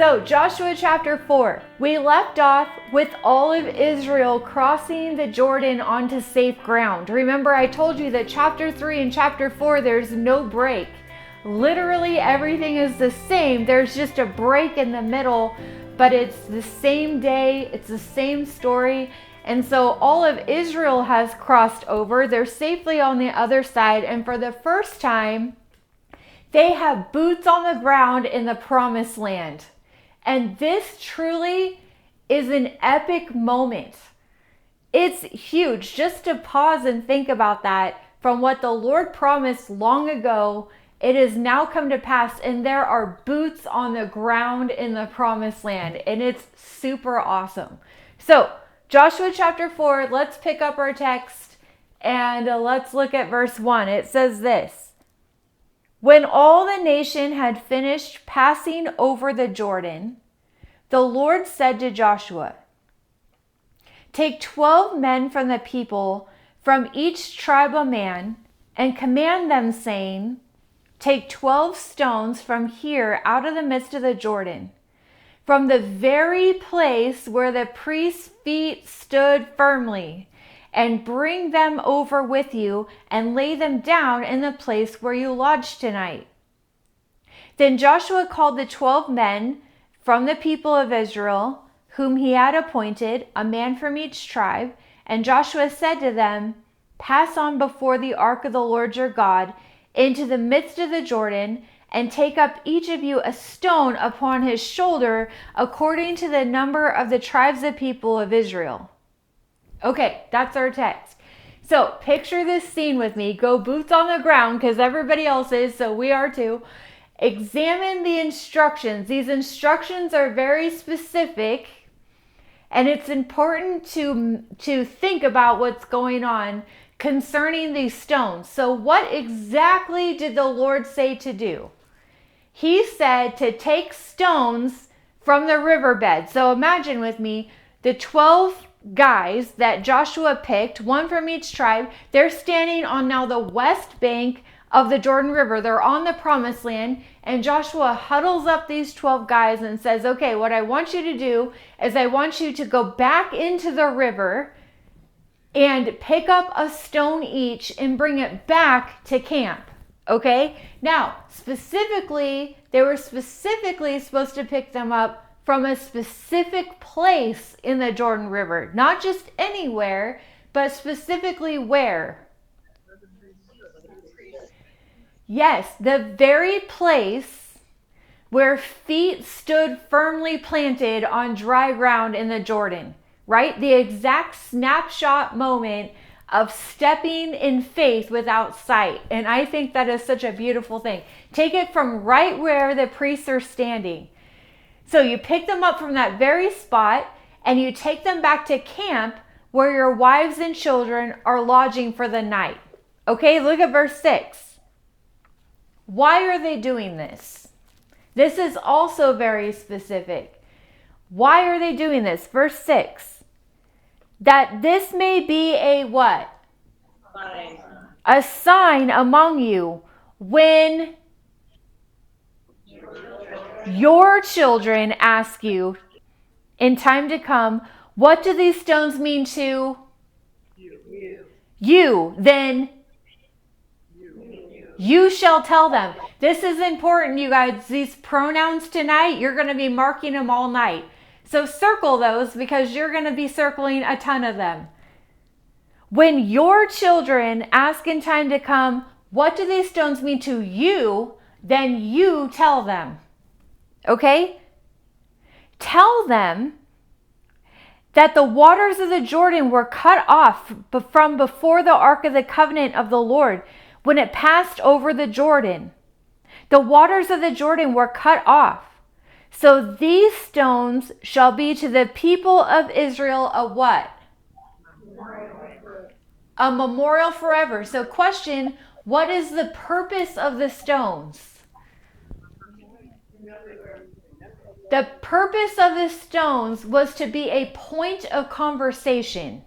So Joshua chapter 4, we left off with all of Israel crossing the Jordan onto safe ground. Remember, I told you that chapter 3 and chapter 4, there's no break. Literally everything is the same. There's just a break in the middle, but it's the same day. It's the same story. And so all of Israel has crossed over. They're safely on the other side. And for the first time, they have boots on the ground in the promised land. And this truly is an epic moment. It's huge. Just to pause and think about that, from what the Lord promised long ago, it has now come to pass, and there are boots on the ground in the promised land, and it's super awesome. So Joshua chapter 4, let's pick up our text and let's look at verse 1. It says this: When all the nation had finished passing over the Jordan, the Lord said to Joshua, Take 12 men from the people, from each tribe a man, and command them, saying, Take 12 stones from here out of the midst of the Jordan, from the very place where the priest's feet stood firmly, and bring them over with you, and lay them down in the place where you lodge tonight. Then Joshua called the 12 men from the people of Israel, whom he had appointed, a man from each tribe, and Joshua said to them, Pass on before the ark of the Lord your God into the midst of the Jordan, and take up each of you a stone upon his shoulder, according to the number of the tribes of people of Israel. Okay, that's our text. So picture this scene with me. Go boots on the ground, because everybody else is, so we are too. Examine the instructions. These instructions are very specific, and it's important to think about what's going on concerning these stones. So what exactly did the Lord say to do? He said to take stones from the riverbed. So imagine with me the 12 guys that Joshua picked, one from each tribe. They're standing on now the west bank of the Jordan River. They're on the promised land, and Joshua huddles up these 12 guys and says, okay, what I want you to do is I want you to go back into the river and pick up a stone each and bring it back to camp. Okay? Now, specifically, they were specifically supposed to pick them up from a specific place in the Jordan River. Not just anywhere, but specifically where? Yes, the very place where feet stood firmly planted on dry ground in the Jordan. Right? The exact snapshot moment of stepping in faith without sight. And I think that is such a beautiful thing. Take it from right where the priests are standing. So you pick them up from that very spot, and you take them back to camp where your wives and children are lodging for the night. Okay, look at verse 6. Why are they doing this? This is also very specific. Why are they doing this? Verse 6. That this may be a what? Sign. A sign among you when your children ask you in time to come, what do these stones mean to you? Then you shall tell them. This is important, you guys. These pronouns tonight, you're going to be marking them all night. So circle those, because you're going to be circling a ton of them. When your children ask in time to come, what do these stones mean to you? Then you tell them. Okay? Tell them that the waters of the Jordan were cut off from before the ark of the covenant of the Lord when it passed over the Jordan. The waters of the Jordan were cut off. So these stones shall be to the people of Israel a what? A memorial forever. So question, what is the purpose of the stones? The purpose of the stones was to be a point of conversation.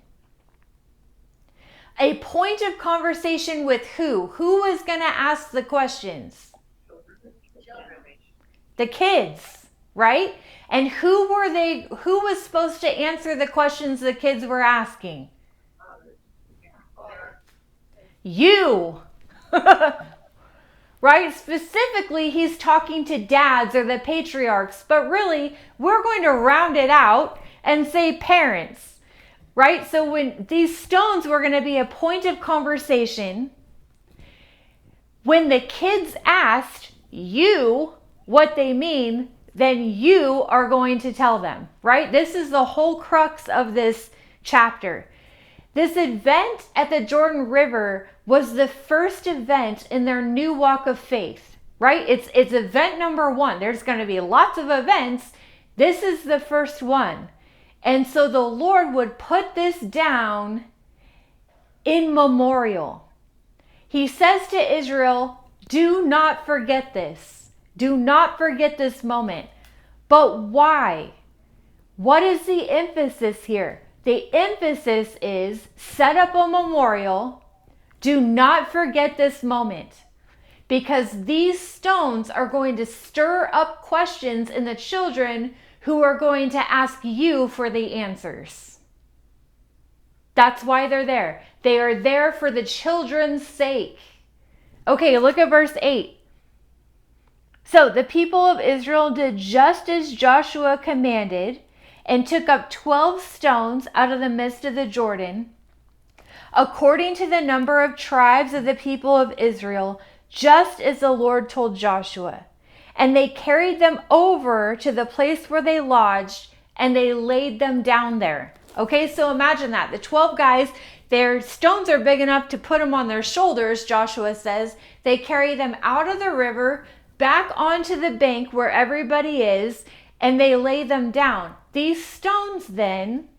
A point of conversation with who? Who was going to ask the questions? The kids. right? And who was supposed to answer the questions the kids were asking? You. Right? Specifically, he's talking to dads or the patriarchs, but really, we're going to round it out and say parents, right? So when these stones were going to be a point of conversation, when the kids asked you what they mean, then you are going to tell them, right? This is the whole crux of this chapter. This event at the Jordan River was the first event in their new walk of faith, right? It's event number 1. There's going to be lots of events. This is the first one. And so the Lord would put this down in memorial. He says to Israel, do not forget this. Do not forget this moment. But why? What is the emphasis here? The emphasis is set up a memorial. Do not forget this moment, because these stones are going to stir up questions in the children who are going to ask you for the answers. That's why they're there. They are there for the children's sake. Okay, look at verse 8. So the people of Israel did just as Joshua commanded, and took up 12 stones out of the midst of the Jordan, according to the number of tribes of the people of Israel, just as the Lord told Joshua. And they carried them over to the place where they lodged, and they laid them down there. Okay, so imagine that. The 12 guys, their stones are big enough to put them on their shoulders, Joshua says. They carry them out of the river, back onto the bank where everybody is, and they lay them down. These stones then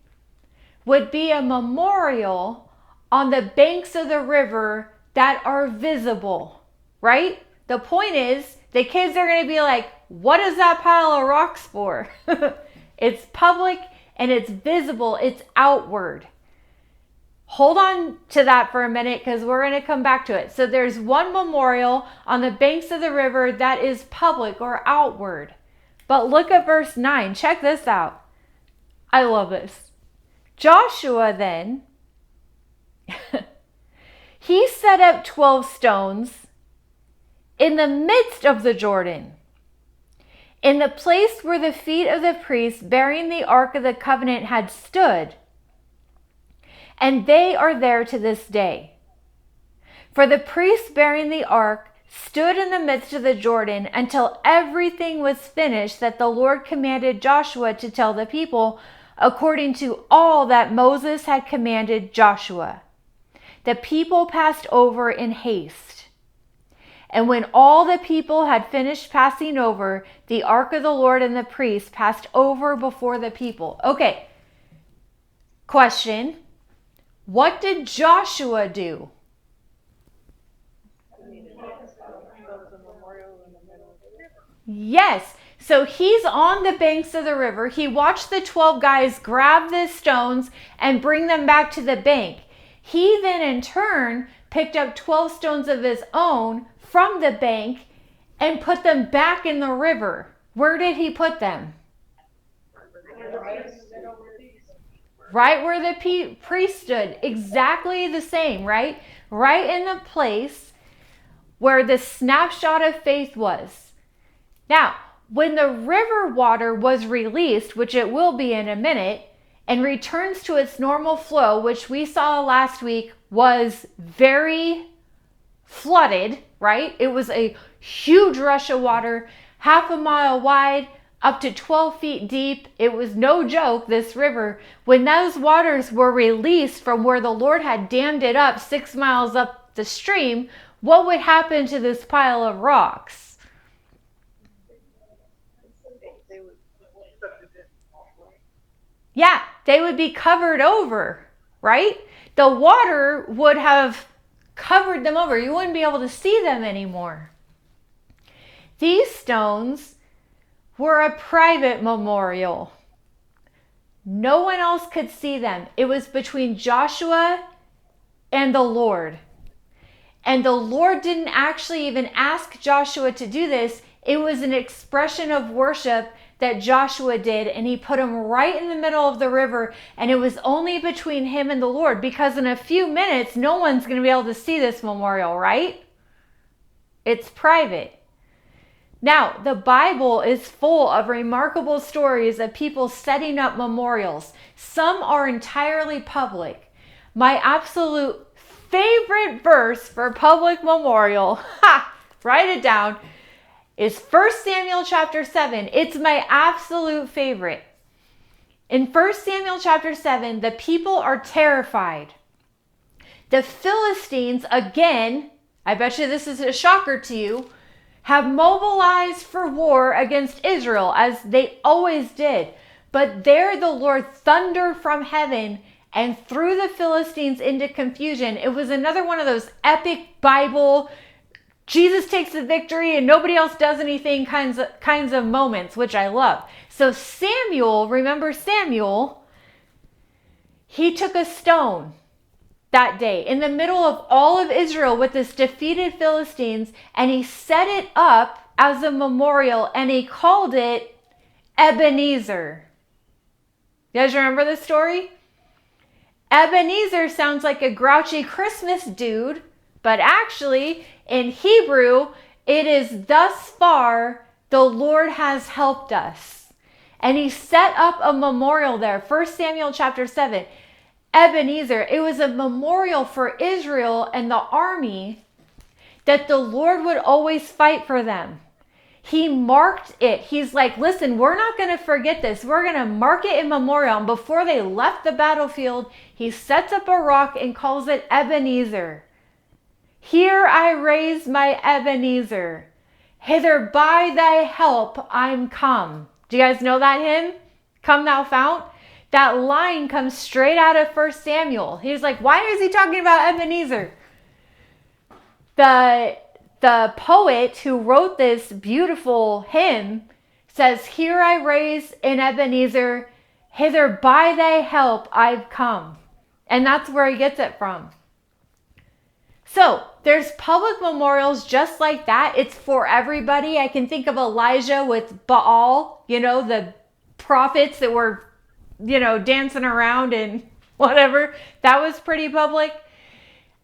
would be a memorial on the banks of the river that are visible, right? The point is, the kids are going to be like, what is that pile of rocks for? It's public and it's visible, it's outward. Hold on to that for a minute because we're going to come back to it. So there's one memorial on the banks of the river that is public or outward. But look at verse 9. Check this out. I love this. Joshua then, he set up 12 stones in the midst of the Jordan, in the place where the feet of the priests bearing the ark of the covenant had stood. And they are there to this day. For the priests bearing the ark stood in the midst of the Jordan until everything was finished that the Lord commanded Joshua to tell the people, according to all that Moses had commanded Joshua. The people passed over in haste. And when all the people had finished passing over, the ark of the Lord and the priests passed over before the people. Okay, question. What did Joshua do? Yes. So he's on the banks of the river. He watched the 12 guys grab the stones and bring them back to the bank. He then in turn picked up 12 stones of his own from the bank and put them back in the river. Where did he put them? Right where the priest stood. Exactly the same, right? Right in the place where the snapshot of faith was. Now, when the river water was released, which it will be in a minute, and returns to its normal flow, which we saw last week was very flooded, right? It was a huge rush of water, half a mile wide, up to 12 feet deep. It was no joke, this river. When those waters were released from where the Lord had dammed it up 6 miles up the stream, what would happen to this pile of rocks? Yeah, they would be covered over, right? The water would have covered them over. You wouldn't be able to see them anymore. These stones were a private memorial. No one else could see them. It was between Joshua and the Lord. And the Lord didn't actually even ask Joshua to do this. It was an expression of worship that Joshua did, and he put him right in the middle of the river, and it was only between him and the Lord, because in a few minutes, no one's going to be able to see this memorial, right? It's private. Now, the Bible is full of remarkable stories of people setting up memorials. Some are entirely public. My absolute favorite verse for public memorial, write it down, is 1 Samuel chapter 7. It's my absolute favorite. In 1 Samuel chapter 7, the people are terrified. The Philistines, again, I bet you this is a shocker to you, have mobilized for war against Israel, as they always did. But there the Lord thundered from heaven and threw the Philistines into confusion. It was another one of those epic Bible, Jesus takes the victory and nobody else does anything kinds of moments, which I love. So Samuel, remember Samuel, he took a stone that day in the middle of all of Israel with this defeated Philistines, and he set it up as a memorial, and he called it Ebenezer. You guys remember this story? Ebenezer sounds like a grouchy Christmas dude, but actually in Hebrew, it is thus far the Lord has helped us. And he set up a memorial there. 1 Samuel chapter 7. Ebenezer, it was a memorial for Israel and the army that the Lord would always fight for them. He marked it. He's like, listen, we're not going to forget this. We're going to mark it in memorial. And before they left the battlefield, he sets up a rock and calls it Ebenezer. Here I raise my Ebenezer. Hither by thy help I'm come. Do you guys know that hymn? Come thou fount? That line comes straight out of 1 Samuel. He's like, why is he talking about Ebenezer? The poet who wrote this beautiful hymn says, here I raise in Ebenezer, hither by thy help I've come. And that's where he gets it from. So there's public memorials just like that. It's for everybody. I can think of Elijah with Baal, the prophets that were dancing around and whatever. That was pretty public.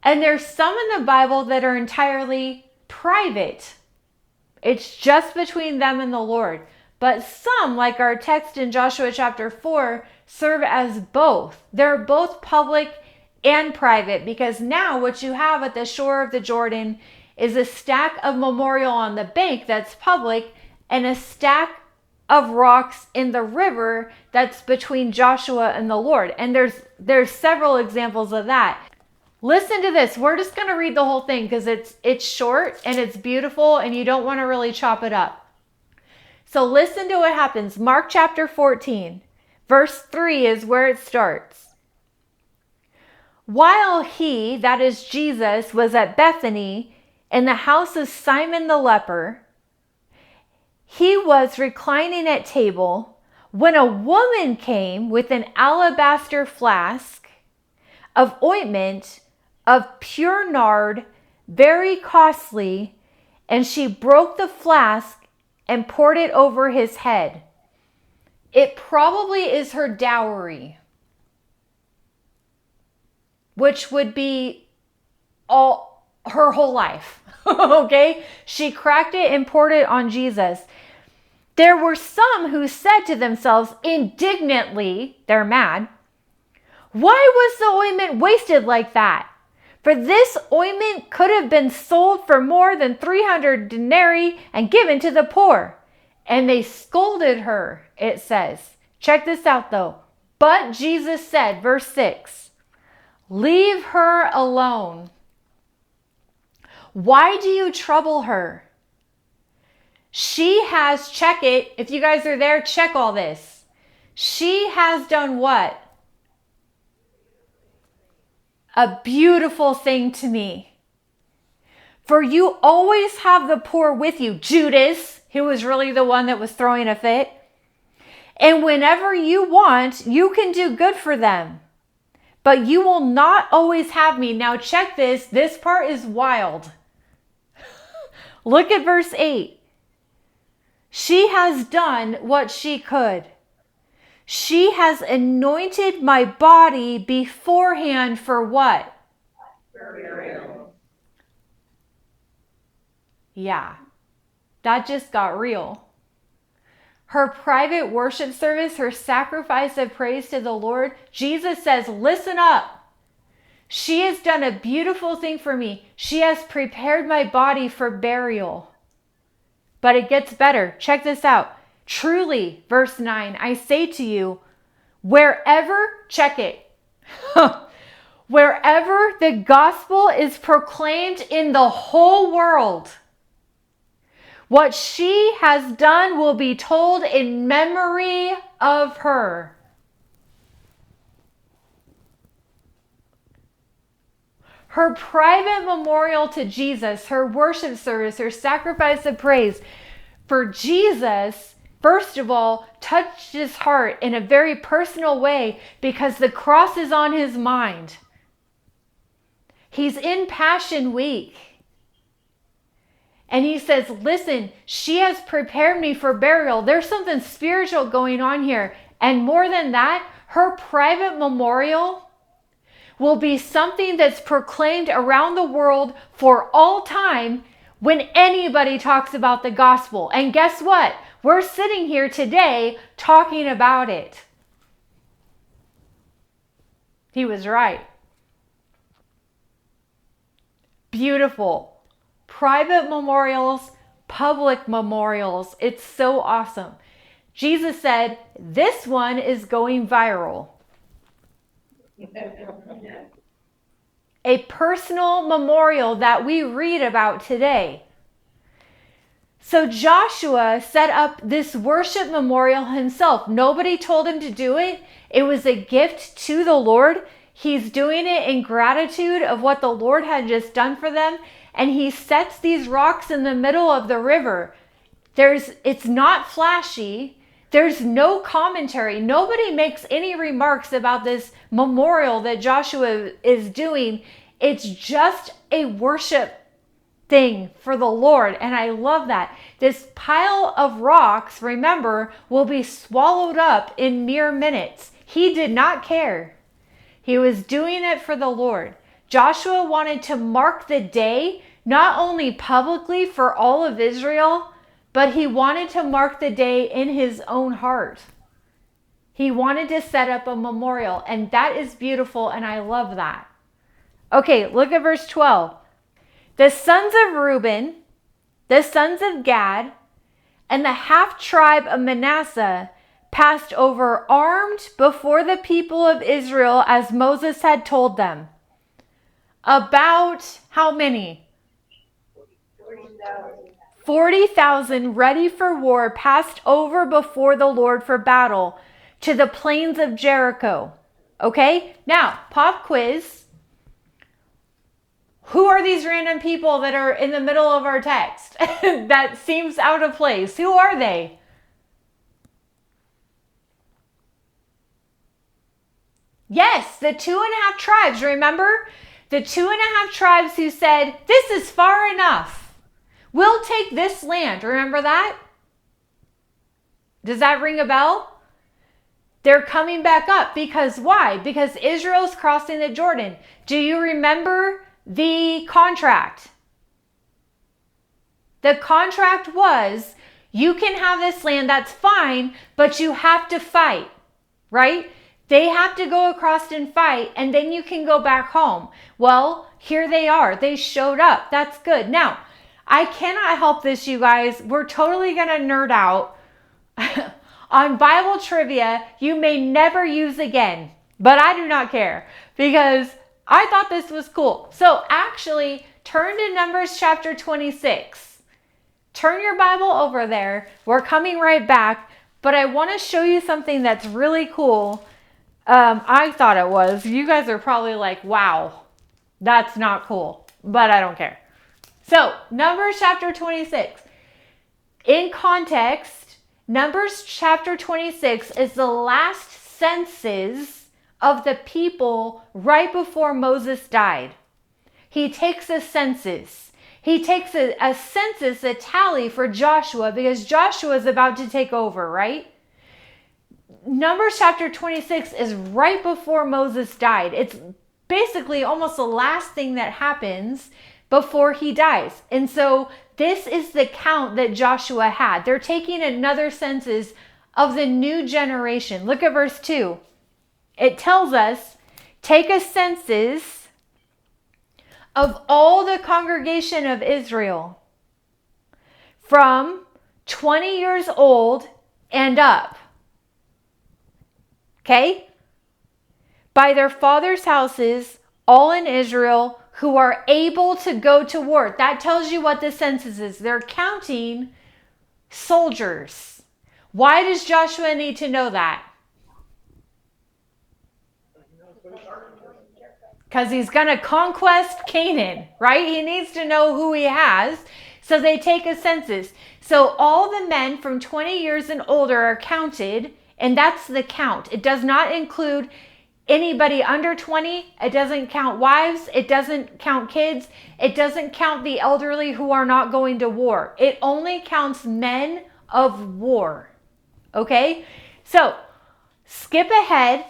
And there's some in the Bible that are entirely private. It's just between them and the Lord. But some, like our text in Joshua chapter 4, serve as both. They're both public and private, because now what you have at the shore of the Jordan is a stack of memorial on the bank that's public, and a stack of rocks in the river that's between Joshua and the Lord. And there's several examples of that. Listen to this. We're just going to read the whole thing because it's short and it's beautiful and you don't want to really chop it up. So listen to what happens. Mark chapter 14, verse 3 is where it starts. While he, that is Jesus, was at Bethany in the house of Simon the leper, he was reclining at table when a woman came with an alabaster flask of ointment of pure nard, very costly, and she broke the flask and poured it over his head. It probably is her dowry, which would be all her whole life. Okay? She cracked it and poured it on Jesus. There were some who said to themselves indignantly, they're mad, why was the ointment wasted like that? For this ointment could have been sold for more than 300 denarii and given to the poor. And they scolded her, it says. Check this out though. But Jesus said, verse 6, leave her alone. Why do you trouble her? She has, check it. If you guys are there, check all this. She has done what? A beautiful thing to me. For you always have the poor with you. Judas, who was really the one that was throwing a fit. And whenever you want, you can do good for them. But you will not always have me. Now check this. This part is wild. Look at verse 8. She has done what she could. She has anointed my body beforehand for what? Burial. Yeah, that just got real. Her private worship service, her sacrifice of praise to the Lord, Jesus says, listen up. She has done a beautiful thing for me. She has prepared my body for burial. But it gets better. Check this out. Truly, verse 9, I say to you, wherever, check it, wherever the gospel is proclaimed in the whole world, what she has done will be told in memory of her. Her private memorial to Jesus, her worship service, her sacrifice of praise for Jesus, first of all, touched his heart in a very personal way because the cross is on his mind. He's in Passion Week. And he says, listen, she has prepared me for burial. There's something spiritual going on here. And more than that, her private memorial will be something that's proclaimed around the world for all time when anybody talks about the gospel. And guess what? We're sitting here today talking about it. He was right. Beautiful. Private memorials, public memorials. It's so awesome. Jesus said, this one is going viral. A personal memorial that we read about today. So Joshua set up this worship memorial himself. Nobody told him to do it. It was a gift to the Lord. He's doing it in gratitude of what the Lord had just done for them. And he sets these rocks in the middle of the river. It's not flashy. There's no commentary. Nobody makes any remarks about this memorial that Joshua is doing. It's just a worship thing for the Lord. And I love that. This pile of rocks, remember, will be swallowed up in mere minutes. He did not care. He was doing it for the Lord. Joshua wanted to mark the day, not only publicly for all of Israel, but he wanted to mark the day in his own heart. He wanted to set up a memorial, and that is beautiful, and I love that. Okay, look at verse 12. The sons of Reuben, the sons of Gad, and the half-tribe of Manasseh passed over armed before the people of Israel as Moses had told them. About how many? 40,000 ready for war passed over before the Lord for battle to the plains of Jericho. Okay, now pop quiz. Who are these random people that are in the middle of our text? That seems out of place. Who are they? Yes, the 2.5 tribes, remember? The 2.5 tribes who said, this is far enough. We'll take this land. Remember that? Does that ring a bell? They're coming back up because why? Because Israel's crossing the Jordan. Do you remember the contract? The contract was, you can have this land, that's fine, but you have to fight, right? They have to go across and fight, and then you can go back home. Well, here they are. They showed up. That's good. Now, I cannot help this, you guys. We're totally going to nerd out on Bible trivia you may never use again, but I do not care because I thought this was cool. So actually, turn to Numbers chapter 26. Turn your Bible over there. We're coming right back, but I want to show you something that's really cool. I thought it was. You guys are probably like, wow, that's not cool, but I don't care. So, Numbers chapter 26. In context, Numbers chapter 26 is the last census of the people right before Moses died. He takes a census. He takes a census, a tally for Joshua, because Joshua is about to take over, right? Numbers chapter 26 is right before Moses died. It's basically almost the last thing that happens before he dies. And so this is the count that Joshua had. They're taking another census of the new generation. Look at verse 2. It tells us, take a census of all the congregation of Israel from 20 years old and up. Okay? By their fathers' houses, all in Israel, who are able to go to war. That tells you what the census is. They're counting soldiers. Why does Joshua need to know that? Because he's going to conquest Canaan, right? He needs to know who he has. So they take a census. So all the men from 20 years and older are counted, and that's the count. It does not include anybody under 20. It doesn't count wives. It doesn't count kids. It doesn't count the elderly who are not going to war. It only counts men of war. Okay? So skip ahead,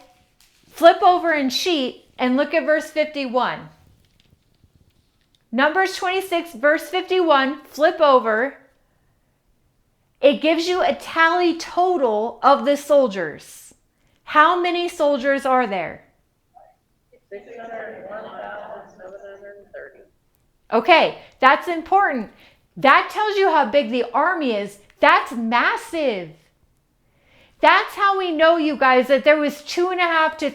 flip over in sheet, and look at verse 51. Numbers 26, verse 51, flip over. It gives you a tally total of the soldiers. How many soldiers are there? 601,730. Okay, that's important. That tells you how big the army is. That's massive. That's how we know, you guys, that there was 2.5 to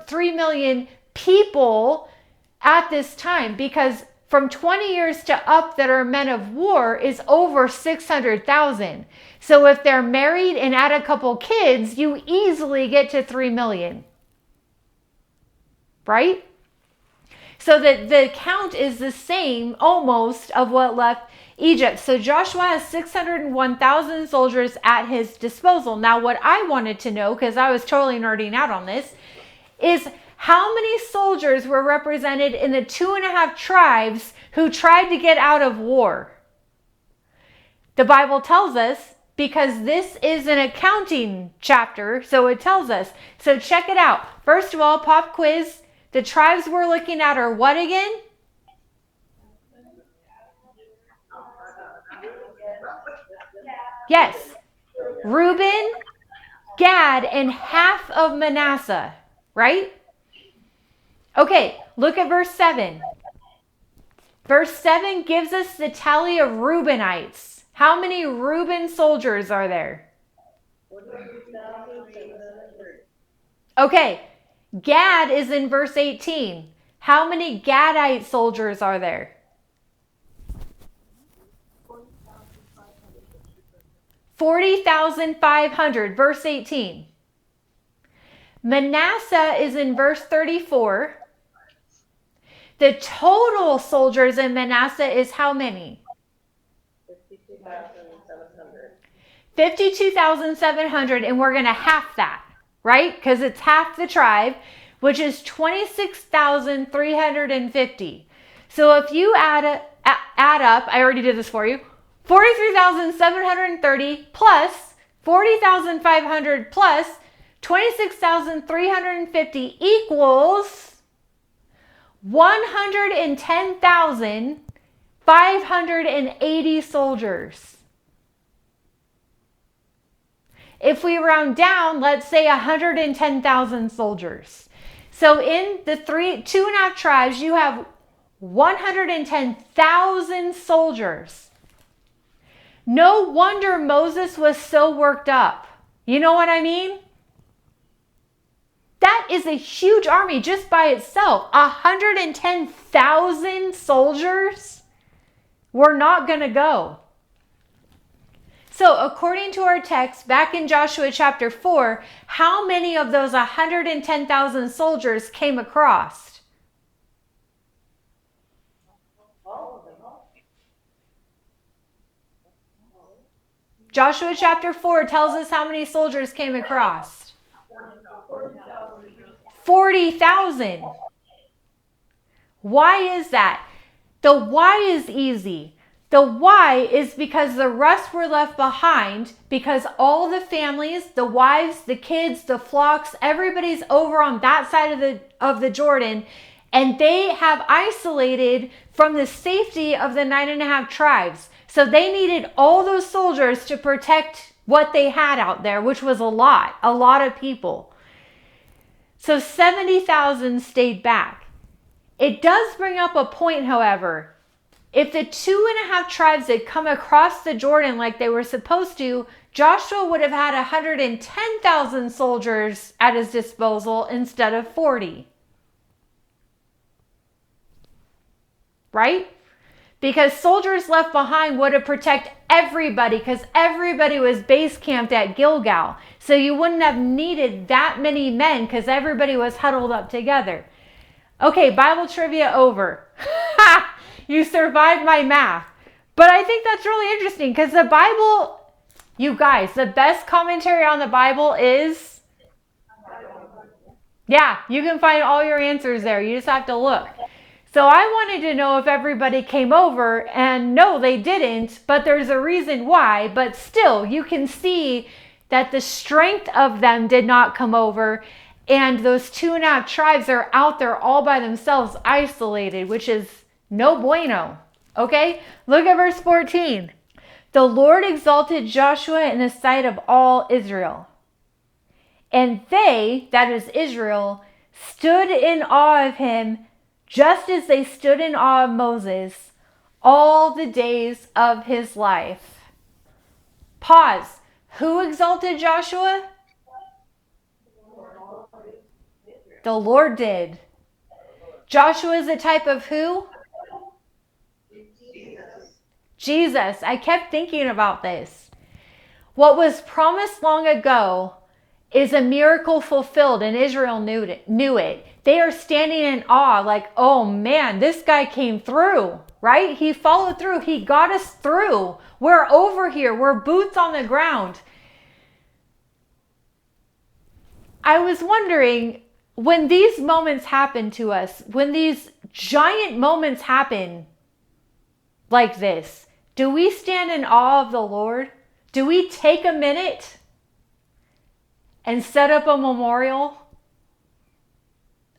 3 million people at this time, because from 20 years to up that are men of war is over 600,000. So if they're married and add a couple kids, you easily get to 3 million. Right? So that the count is the same almost of what left Egypt. So Joshua has 601,000 soldiers at his disposal. Now what I wanted to know, because I was totally nerding out on this, is how many soldiers were represented in the 2.5 tribes who tried to get out of war? The Bible tells us, because this is an accounting chapter, so it tells us. So check it out. First of all, pop quiz. The tribes we're looking at are what again? Yes. Reuben, Gad, and half of Manasseh, right? Okay, look at verse 7. Verse 7 gives us the tally of Reubenites. How many Reuben soldiers are there? 42,730. Okay, Gad is in verse 18. How many Gadite soldiers are there? 40,500, verse 18. Manasseh is in verse 34. The total soldiers in Manasseh is how many? 52,700. 52,700, and we're going to half that, right? Because it's half the tribe, which is 26,350. So if you add up, I already did this for you, 43,730 plus 40,500 plus 26,350 equals 110,580 soldiers. If we round down, let's say 110,000 soldiers. So in the 2.5 tribes, you have 110,000 soldiers. No wonder Moses was so worked up. You know what I mean? That is a huge army just by itself. 110,000 soldiers were not going to go. So according to our text back in Joshua chapter 4, how many of those 110,000 soldiers came across? Joshua chapter 4 tells us how many soldiers came across. 40,000. Why is that? The why is easy. The why is because the rest were left behind, because all the families, the wives, the kids, the flocks, everybody's over on that side of the Jordan, and they have isolated from the safety of the 9.5 tribes. So they needed all those soldiers to protect what they had out there, which was a lot of people. So 70,000 stayed back. It does bring up a point, however. If the 2.5 tribes had come across the Jordan like they were supposed to, Joshua would have had 110,000 soldiers at his disposal instead of 40. Right? Because soldiers left behind would have protected everybody, because everybody was base camped at Gilgal. So you wouldn't have needed that many men because everybody was huddled up together. Okay, Bible trivia over. You survived my math. But I think that's really interesting because the Bible, you guys, the best commentary on the Bible is, yeah, you can find all your answers there. You just have to look. So I wanted to know if everybody came over, and no, they didn't, but there's a reason why. But still, you can see that the strength of them did not come over, and those 2.5 tribes are out there all by themselves, isolated, which is no bueno. Okay, look at verse 14. The Lord exalted Joshua in the sight of all Israel, and they, that is Israel, stood in awe of him, just as they stood in awe of Moses all the days of his life. Pause. Who exalted Joshua? The Lord did. Joshua is a type of who? Jesus. I kept thinking about this. What was promised long ago is a miracle fulfilled, and Israel knew it. They are standing in awe like, oh man, this guy came through, right? He followed through. He got us through. We're over here. We're boots on the ground. I was wondering, when these moments happen to us, when these giant moments happen like this, do we stand in awe of the Lord? Do we take a minute and set up a memorial?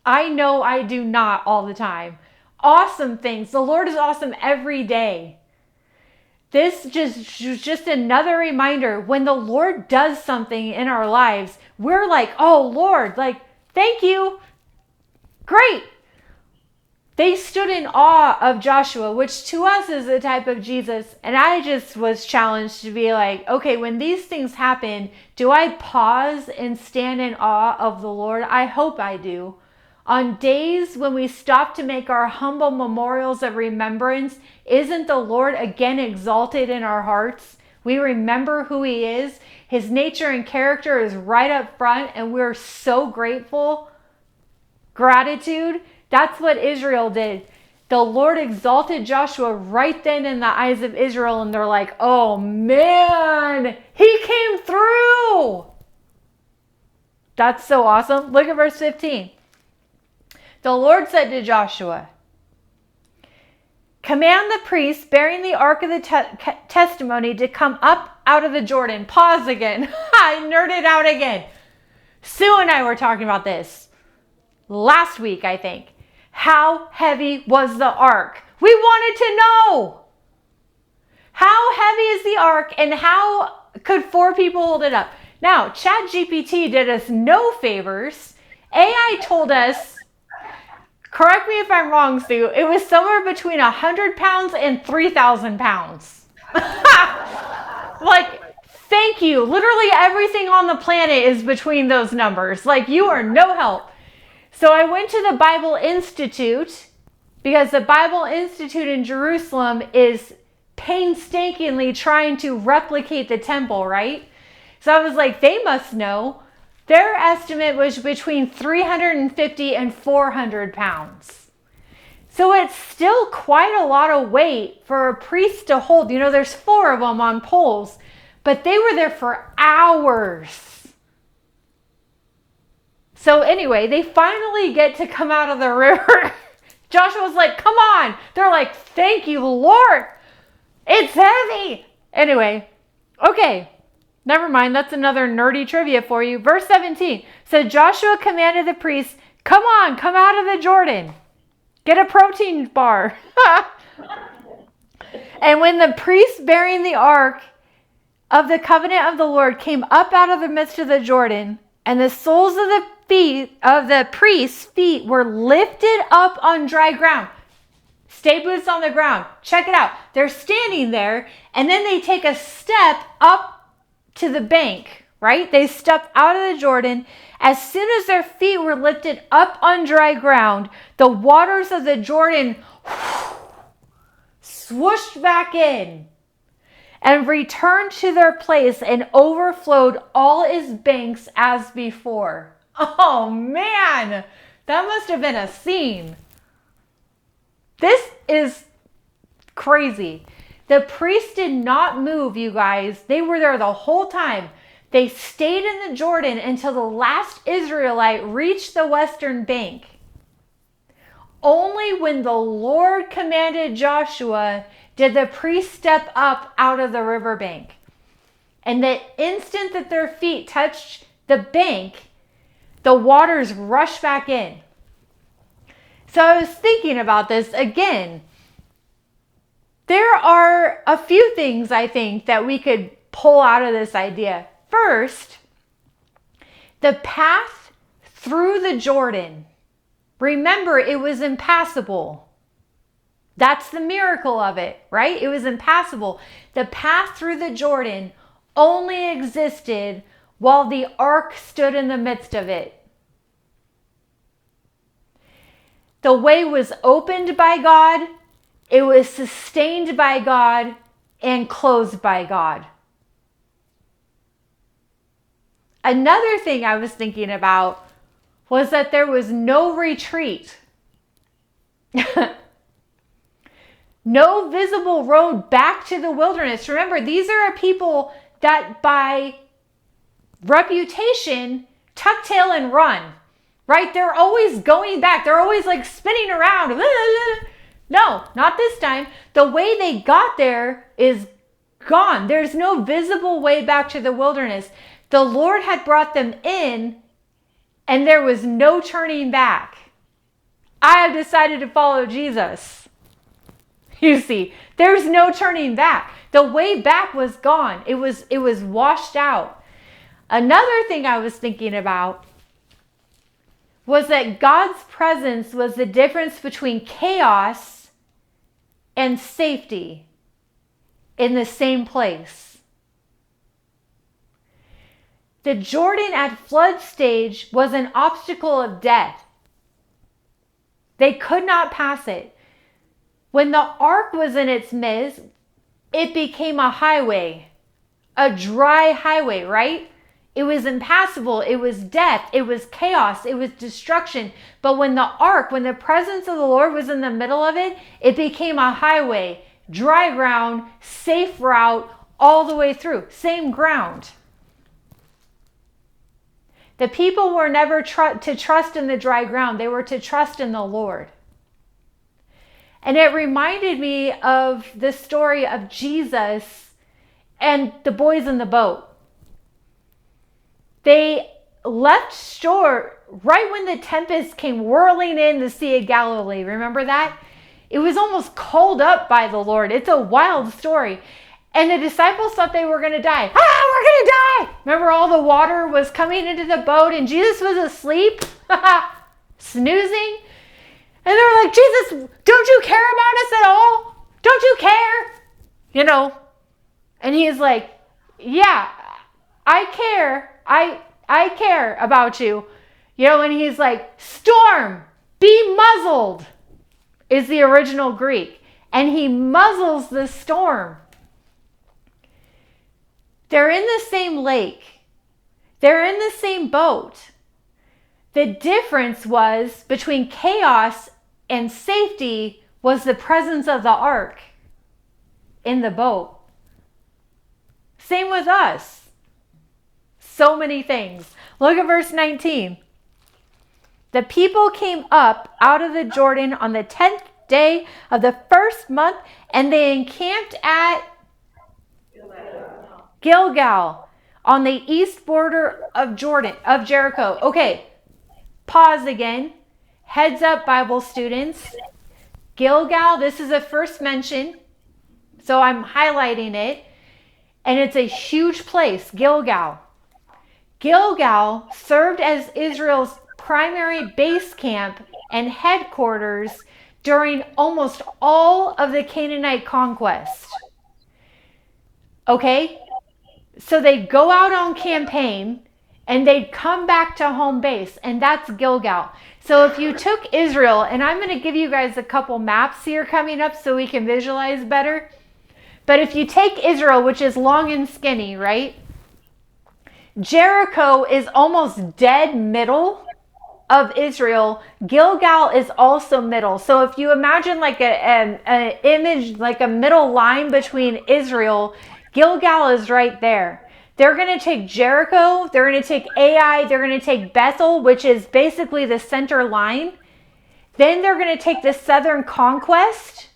I know I do not all the time. Awesome things. The Lord is awesome every day. This just another reminder, when the Lord does something in our lives, we're like, oh Lord, like, thank you. Great. They stood in awe of Joshua, which to us is a type of Jesus. And I just was challenged to be like, okay, when these things happen, do I pause and stand in awe of the Lord? I hope I do. On days when we stop to make our humble memorials of remembrance, isn't the Lord again exalted in our hearts? We remember who he is. His nature and character is right up front, and we're so grateful. Gratitude. That's what Israel did. The Lord exalted Joshua right then in the eyes of Israel, and they're like, oh man, he came through. That's so awesome. Look at verse 15. The Lord said to Joshua, command the priests bearing the ark of the testimony to come up out of the Jordan. Pause again. I nerded out again. Sue and I were talking about this last week, I think. How heavy was the ark? We wanted to know. How heavy is the ark, and how could 4 people hold it up? Now, ChatGPT did us no favors. AI told us, correct me if I'm wrong, Sue, it was somewhere between 100 pounds and 3,000 pounds. Like, thank you. Literally everything on the planet is between those numbers. Like, you are no help. So I went to the Bible Institute, because the Bible Institute in Jerusalem is painstakingly trying to replicate the temple, right? So I was like, they must know. Their estimate was between 350 and 400 pounds. So it's still quite a lot of weight for a priest to hold. You know, there's 4 of them on poles, but they were there for hours. So anyway, they finally get to come out of the river Joshua's like, come on. They're like, thank you, Lord. It's heavy. Anyway, okay. Never mind. That's another nerdy trivia for you. Verse 17. So Joshua commanded the priests, come on, come out of the Jordan. Get a protein bar. And when the priests bearing the ark of the covenant of the Lord came up out of the midst of the Jordan, and the soles of the feet of the priests' feet were lifted up on dry ground. Stay boots on the ground. Check it out. They're standing there, and then they take a step up to the bank, right? They step out of the Jordan. As soon as their feet were lifted up on dry ground, the waters of the Jordan swooshed back in and returned to their place and overflowed all its banks as before. Oh man, that must have been a scene. This is crazy. The priests did not move, you guys. They were there the whole time. They stayed in the Jordan until the last Israelite reached the western bank. Only when the Lord commanded Joshua did the priests step up out of the riverbank. And the instant that their feet touched the bank, the waters rushed back in. So I was thinking about this again. There are a few things I think that we could pull out of this idea. First, the path through the Jordan. Remember, it was impassable. That's the miracle of it, right? It was impassable. The path through the Jordan only existed while the ark stood in the midst of it. The way was opened by God, it was sustained by God, and closed by God. Another thing I was thinking about was that there was no retreat. No visible road back to the wilderness. Remember, these are a people that by reputation tuck tail and run, right? They're always going back. They're always like spinning around. No, not this time. The way they got there is gone. There's no visible way back to the wilderness. The Lord had brought them in, and there was no turning back. I have decided to follow Jesus. You see, there's no turning back. The way back was gone. It was washed out. Another thing I was thinking about was that God's presence was the difference between chaos and safety in the same place. The Jordan at flood stage was an obstacle of death. They could not pass it. When the ark was in its midst, it became a highway, a dry highway, right? It was impassable. It was death. It was chaos. It was destruction. But when the presence of the Lord was in the middle of it, it became a highway, dry ground, safe route all the way through. Same ground. The people were never to trust in the dry ground. They were to trust in the Lord. And it reminded me of the story of Jesus and the boys in the boat. They left shore right when the tempest came whirling in the Sea of Galilee. Remember that? It was almost called up by the Lord. It's a wild story. And the disciples thought they were going to die. We're going to die. Remember, all the water was coming into the boat and Jesus was asleep, snoozing. And they were like, Jesus, don't you care about us at all? Don't you care? You know, and he's like, yeah, I care. I care about you. You know, and he's like, storm, be muzzled is the original Greek. And he muzzles the storm. They're in the same lake. They're in the same boat. The difference was between chaos and safety was the presence of the ark in the boat. Same with us. So many things. Look at verse 19. The people came up out of the Jordan on the 10th day of the first month, and they encamped at Gilgal on the east border of Jericho. Okay, pause again. Heads up, Bible students. Gilgal, this is the first mention, so I'm highlighting it, and it's a huge place, Gilgal. Gilgal served as Israel's primary base camp and headquarters during almost all of the Canaanite conquest. Okay, so they'd go out on campaign and they'd come back to home base, and that's Gilgal. So if you took Israel, and I'm going to give you guys a couple maps here coming up so we can visualize better. But if you take Israel, which is long and skinny, right? Jericho is almost dead middle of Israel. Gilgal is also middle. So if you imagine like an image, like a middle line between Israel, Gilgal is right there. They're going to take Jericho, they're going to take Ai, they're going to take Bethel, which is basically the center line. Then they're going to take the southern conquest,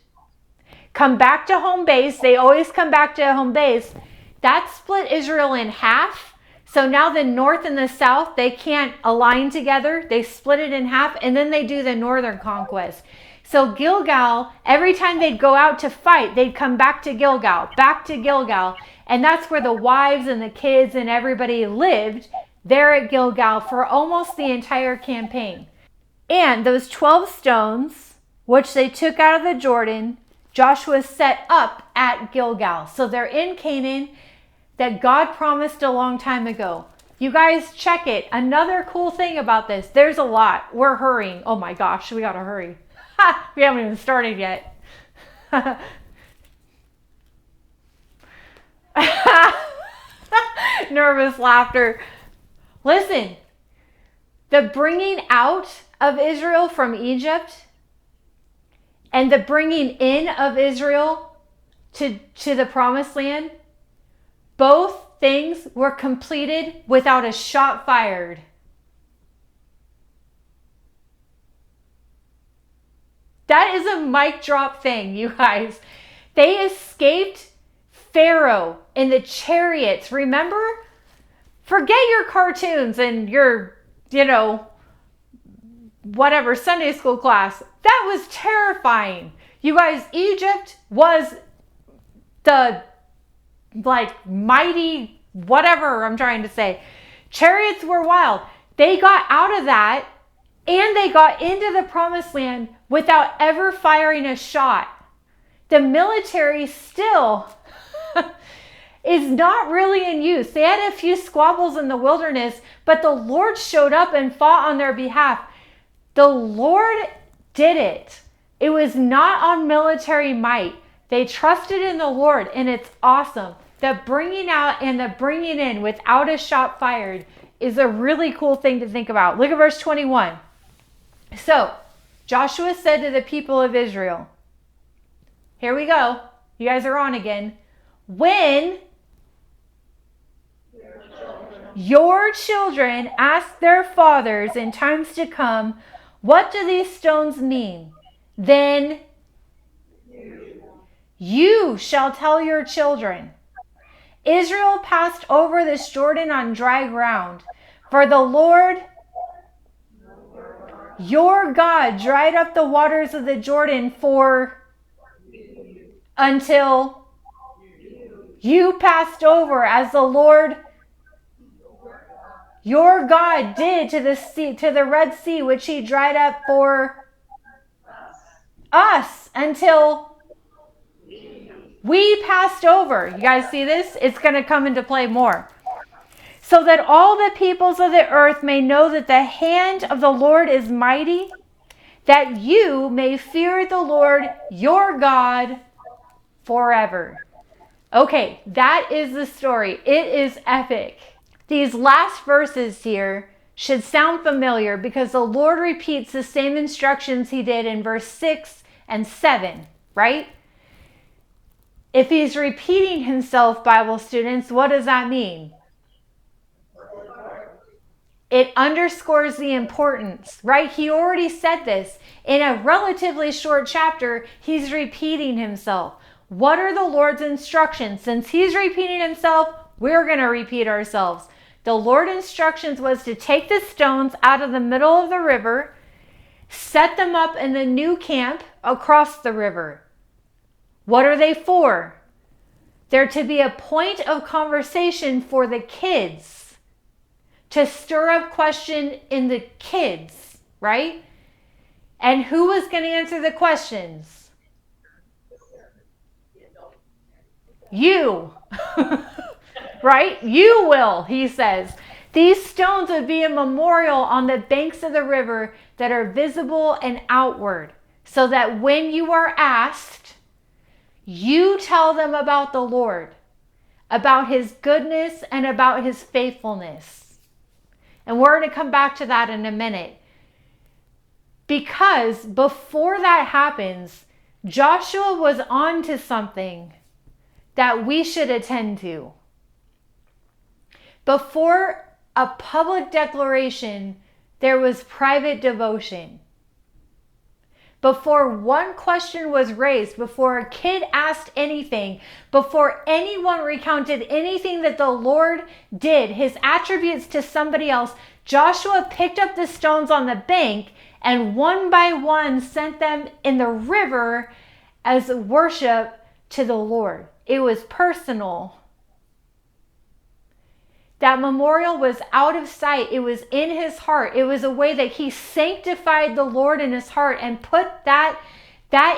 come back to home base. They always come back to home base. That split Israel in half. So now the north and the south, they can't align together. They split it in half, and then they do the northern conquest. So Gilgal, every time they'd go out to fight, they'd come back to Gilgal. And that's where the wives and the kids and everybody lived, there at Gilgal for almost the entire campaign. And those 12 stones, which they took out of the Jordan, Joshua set up at Gilgal. So they're in Canaan that God promised a long time ago. You guys check it. Another cool thing about this, there's a lot. We're hurrying. Oh my gosh, we gotta hurry. We haven't even started yet. Nervous laughter. Listen, the bringing out of Israel from Egypt and the bringing in of Israel to the promised land, both things were completed without a shot fired. That is a mic drop thing, you guys. They escaped Pharaoh in the chariots. Remember? Forget your cartoons and your, whatever, Sunday school class. That was terrifying. You guys, Egypt was the, mighty, whatever I'm trying to say. Chariots were wild. They got out of that and they got into the promised land without ever firing a shot. The military still is not really in use. They had a few squabbles in the wilderness, but the Lord showed up and fought on their behalf. The Lord did it. It was not on military might. They trusted in the Lord, and it's awesome. The bringing out and the bringing in without a shot fired is a really cool thing to think about. Look at verse 21. So, Joshua said to the people of Israel, here we go. You guys are on again. When your children ask their fathers in times to come, what do these stones mean? Then you shall tell your children, Israel passed over this Jordan on dry ground, for the Lord your God dried up the waters of the Jordan until you passed over, as the Lord your God did to the sea, to the Red Sea, which he dried up for us until we passed over. You guys see this? It's going to come into play more. So that all the peoples of the earth may know that the hand of the Lord is mighty, that you may fear the Lord your God forever. Okay, that is the story. It is epic. These last verses here should sound familiar because the Lord repeats the same instructions he did in verse 6 and 7, right? If he's repeating himself, Bible students, what does that mean? It underscores the importance, right? He already said this. In a relatively short chapter, he's repeating himself. What are the Lord's instructions? Since he's repeating himself, we're going to repeat ourselves. The Lord's instructions was to take the stones out of the middle of the river, set them up in the new camp across the river. What are they for? They're to be a point of conversation for the kids, to stir up question in the kids, right? And who was going to answer the questions? You. Right? You will, he says. These stones would be a memorial on the banks of the river that are visible and outward, so that when you are asked, you tell them about the Lord, about his goodness and about his faithfulness. And we're going to come back to that in a minute. Because before that happens, Joshua was on to something that we should attend to. Before a public declaration, there was private devotion. Before one question was raised, before a kid asked anything, before anyone recounted anything that the Lord did, his attributes to somebody else, Joshua picked up the stones on the bank and one by one sent them in the river as worship to the Lord. It was personal. That memorial was out of sight. It was in his heart. It was a way that he sanctified the Lord in his heart and put that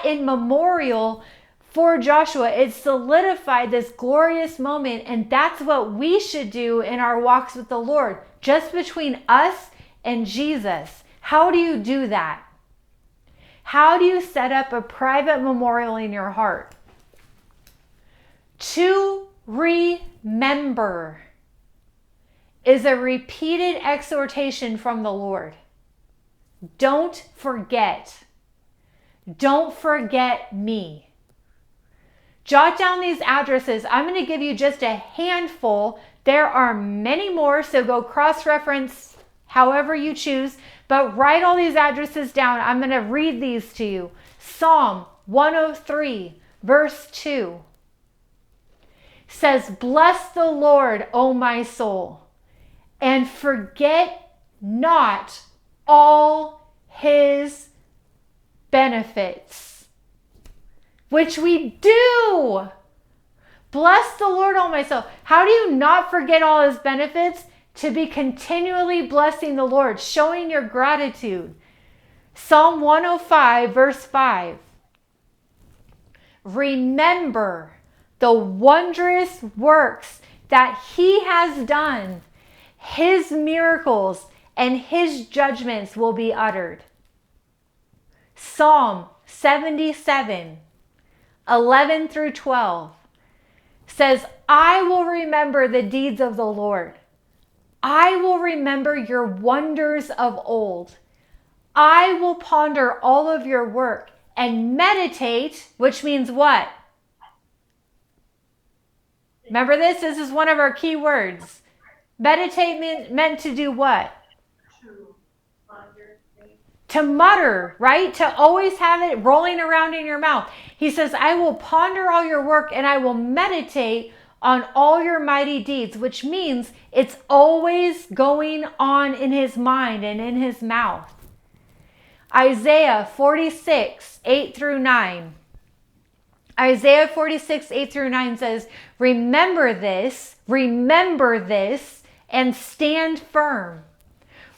in memorial for Joshua. It solidified this glorious moment, and that's what we should do in our walks with the Lord, just between us and Jesus. How do you do that? How do you set up a private memorial in your heart? To remember is a repeated exhortation from the Lord. Don't forget. Don't forget me. Jot down these addresses. I'm going to give you just a handful. There are many more, so go cross-reference however you choose, but write all these addresses down. I'm going to read these to you. Psalm 103, verse 2 says, "Bless the Lord, O my soul, and forget not all his benefits," which we do. Bless the Lord, O my soul. How do you not forget all his benefits? To be continually blessing the Lord, showing your gratitude. Psalm 105, verse 5. Remember the wondrous works that he has done. His miracles and his judgments will be uttered. Psalm 77, 11 through 12 says, I will remember the deeds of the Lord. I will remember your wonders of old. I will ponder all of your work and meditate, which means what? Remember this? This is one of our key words. Meditate meant to do what? To mutter, right? To always have it rolling around in your mouth. He says, I will ponder all your work and I will meditate on all your mighty deeds, which means it's always going on in his mind and in his mouth. Isaiah 46, 8 through 9. Isaiah 46, 8 through 9 says, remember this, and stand firm.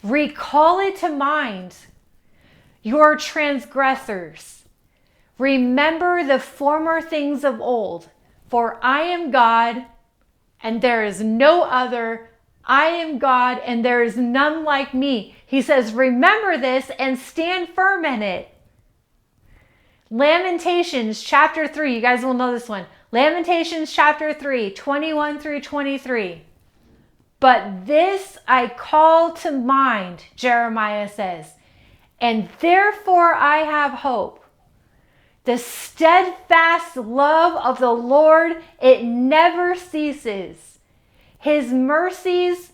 Recall it to mind, your transgressors. Remember the former things of old, for I am God, and there is no other. I am God, and there is none like me. He says, remember this and stand firm in it. Lamentations chapter 3, you guys will know this one. Lamentations chapter 3, 21 through 23. But this I call to mind, Jeremiah says, and therefore I have hope. The steadfast love of the Lord, it never ceases. His mercies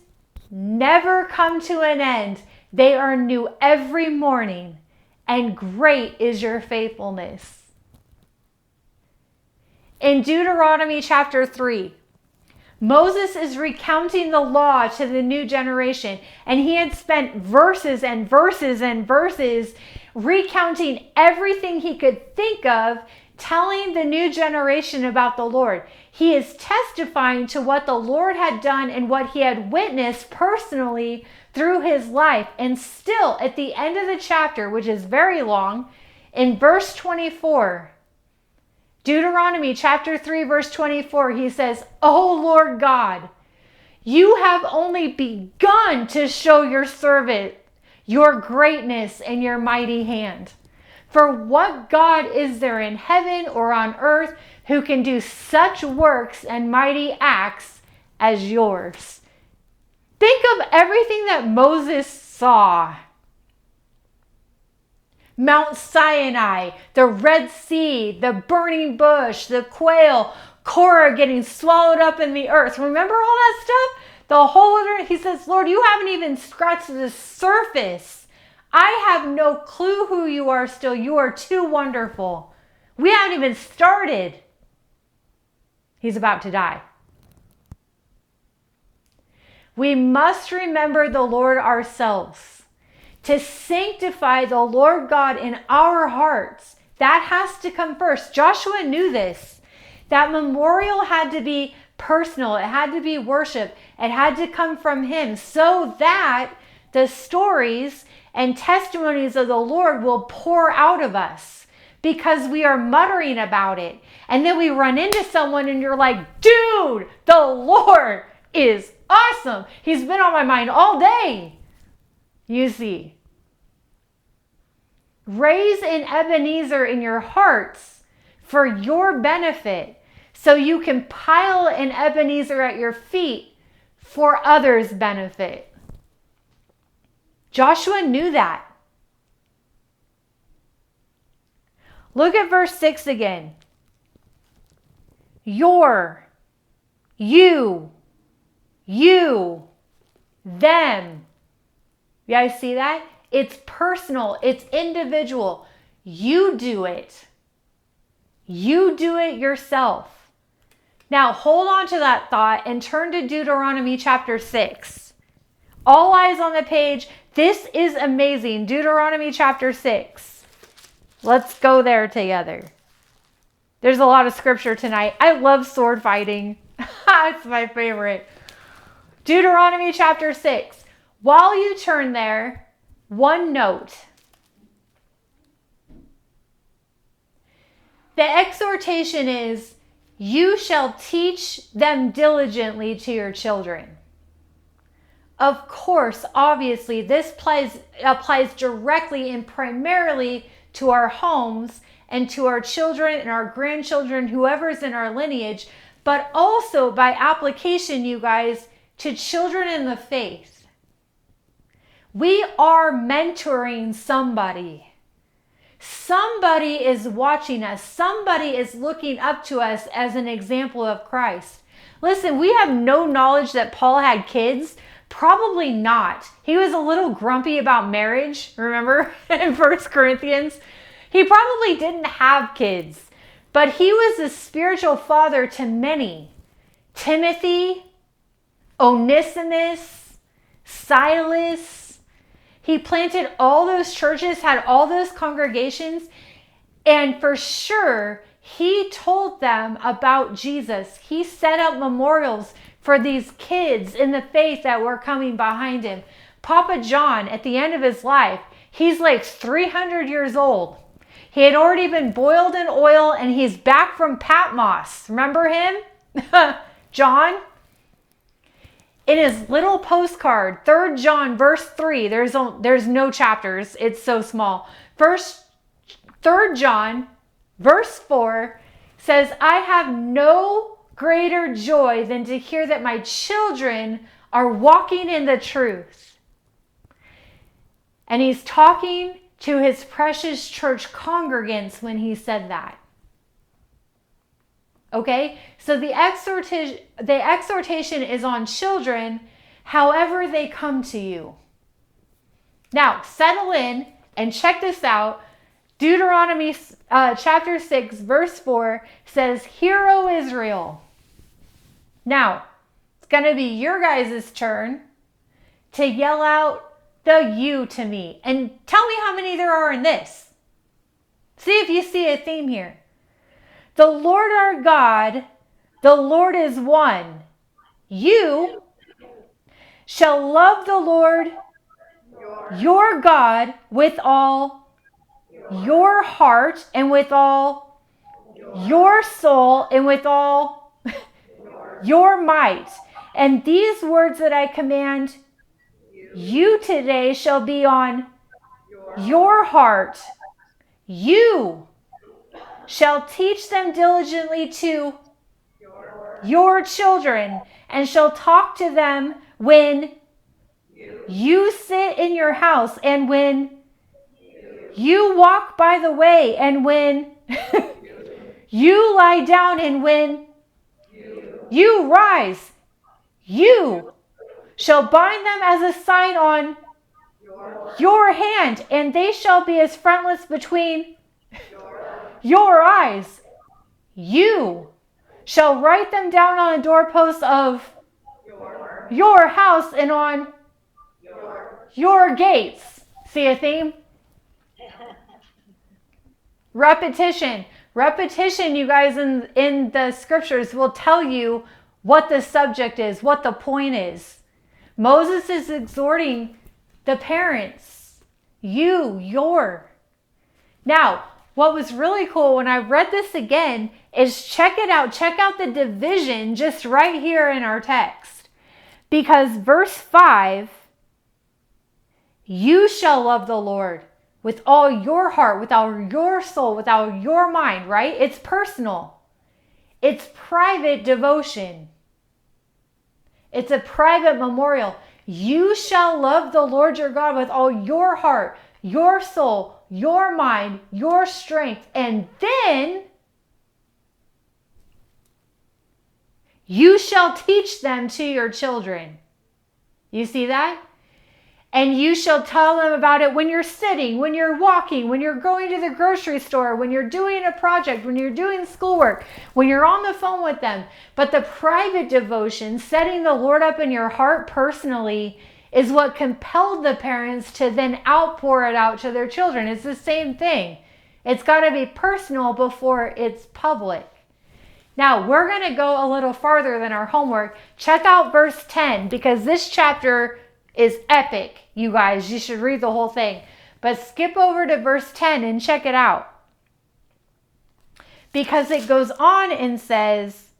never come to an end. They are new every morning, and great is your faithfulness. In Deuteronomy chapter 3, Moses is recounting the law to the new generation, and he had spent verses and verses and verses recounting everything he could think of, telling the new generation about the Lord. He is testifying to what the Lord had done and what he had witnessed personally through his life. And still, at the end of the chapter, which is very long, in verse 24, Deuteronomy chapter 3, verse 24, he says, "O Lord God, you have only begun to show your servant your greatness and your mighty hand. For what God is there in heaven or on earth who can do such works and mighty acts as yours?" Think of everything that Moses saw. Mount Sinai, the Red Sea, the burning bush, the quail, Korah getting swallowed up in the earth. Remember all that stuff? The whole earth. He says, Lord, you haven't even scratched the surface. I have no clue who you are still. You are too wonderful. We haven't even started. He's about to die. We must remember the Lord ourselves. To sanctify the Lord God in our hearts, that has to come first. Joshua knew this. That memorial had to be personal. It had to be worship. It had to come from him so that the stories and testimonies of the Lord will pour out of us because we are muttering about it. And then we run into someone and you're like, dude, the Lord is awesome. He's been on my mind all day. You see. Raise an Ebenezer in your hearts for your benefit so you can pile an Ebenezer at your feet for others' benefit. Joshua knew that. Look at verse 6 again. You, them. You guys see that? It's personal. It's individual. You do it. You do it yourself. Now, hold on to that thought and turn to Deuteronomy chapter 6. All eyes on the page. This is amazing. Deuteronomy chapter 6. Let's go there together. There's a lot of scripture tonight. I love sword fighting. It's my favorite. Deuteronomy chapter 6. While you turn there, one note. The exhortation is, you shall teach them diligently to your children. Of course, obviously, this applies directly and primarily to our homes and to our children and our grandchildren, whoever's in our lineage, but also by application, you guys, to children in the faith. We are mentoring somebody. Somebody is watching us. Somebody is looking up to us as an example of Christ. Listen, we have no knowledge that Paul had kids. Probably not. He was a little grumpy about marriage, remember, in 1 Corinthians? He probably didn't have kids, but he was a spiritual father to many. Timothy, Onesimus, Silas. He planted all those churches, had all those congregations, and for sure, he told them about Jesus. He set up memorials for these kids in the faith that were coming behind him. Papa John, at the end of his life, he's like 300 years old. He had already been boiled in oil and he's back from Patmos. Remember him? John? In his little postcard, 3 John verse 3, there's no chapters. It's so small. 3 John verse 4 says, I have no greater joy than to hear that my children are walking in the truth. And he's talking to his precious church congregants when he said that. Okay, so the exhortation is on children. however they come to you. Now, settle in and check this out. Deuteronomy chapter 6, verse 4 says, "Hear, O Israel." Now, it's going to be your guys' turn to yell out the "you" to me. And tell me how many there are in this. See if you see a theme here. The Lord our God, the Lord is one. You shall love the Lord your God with all your heart and with all your soul and with all your might. And these words that I command you today shall be on your heart. You shall teach them diligently to your children, and shall talk to them when you sit in your house, and when you walk by the way, and when you lie down, and when you rise. You shall bind them as a sign on your hand, and they shall be as frontlets between your eyes. You shall write them down on the doorposts of your house and on your gates. See a theme? Repetition. Repetition, you guys, in the scriptures will tell you what the subject is, what the point is. Moses is exhorting the parents. Your. Now, what was really cool when I read this again is check it out. Check out the division just right here in our text. Because verse 5, you shall love the Lord with all your heart, with all your soul, with all your mind, right? It's personal. It's private devotion. It's a private memorial. You shall love the Lord your God with all your heart, your soul, your mind, your strength, and then you shall teach them to your children. You see that? And you shall tell them about it when you're sitting, when you're walking, when you're going to the grocery store, when you're doing a project, when you're doing schoolwork, when you're on the phone with them. But the private devotion, setting the Lord up in your heart personally, is what compelled the parents to then outpour it out to their children. It's the same thing. It's got to be personal before it's public. Now, we're going to go a little farther than our homework. Check out verse 10, because this chapter is epic, you guys. You should read the whole thing. But skip over to verse 10 and check it out. Because it goes on and says,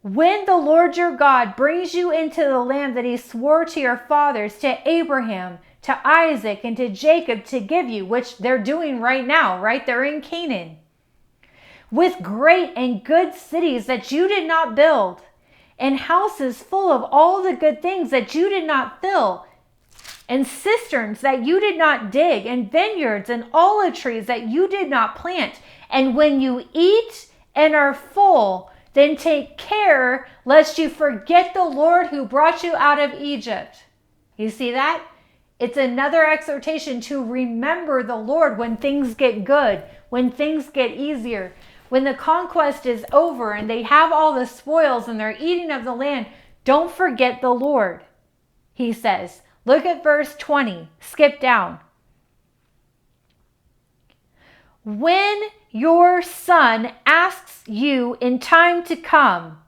when the Lord your God brings you into the land that he swore to your fathers, to Abraham, to Isaac, and to Jacob to give you, which they're doing right now, right? They're in Canaan. With great and good cities that you did not build, and houses full of all the good things that you did not fill, and cisterns that you did not dig, and vineyards and olive trees that you did not plant. And when you eat and are full, then take care lest you forget the Lord who brought you out of Egypt. You see that? It's another exhortation to remember the Lord when things get good, when things get easier. When the conquest is over and they have all the spoils and they're eating of the land, don't forget the Lord, he says. Look at verse 20. Skip down. When your son asks you in time to come,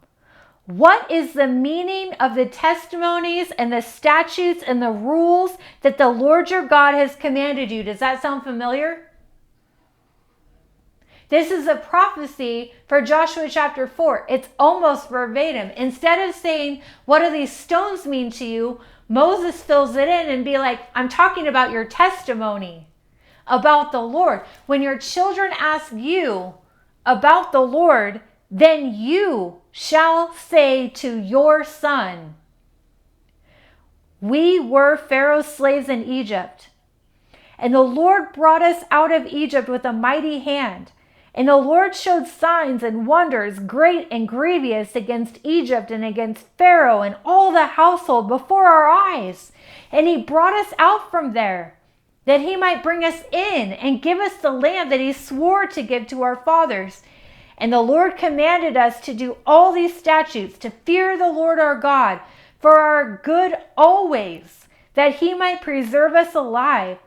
what is the meaning of the testimonies and the statutes and the rules that the Lord your God has commanded you? Does that sound familiar? This is a prophecy for Joshua chapter 4. It's almost verbatim. Instead of saying, what do these stones mean to you? Moses fills it in and be like, I'm talking about your testimony, about the Lord. When your children ask you about the Lord, then you shall say to your son, we were Pharaoh's slaves in Egypt, and the Lord brought us out of Egypt with a mighty hand. And the Lord showed signs and wonders great and grievous against Egypt and against Pharaoh and all the household before our eyes. And he brought us out from there, that he might bring us in and give us the land that he swore to give to our fathers. And the Lord commanded us to do all these statutes, to fear the Lord our God, for our good always, that he might preserve us alive,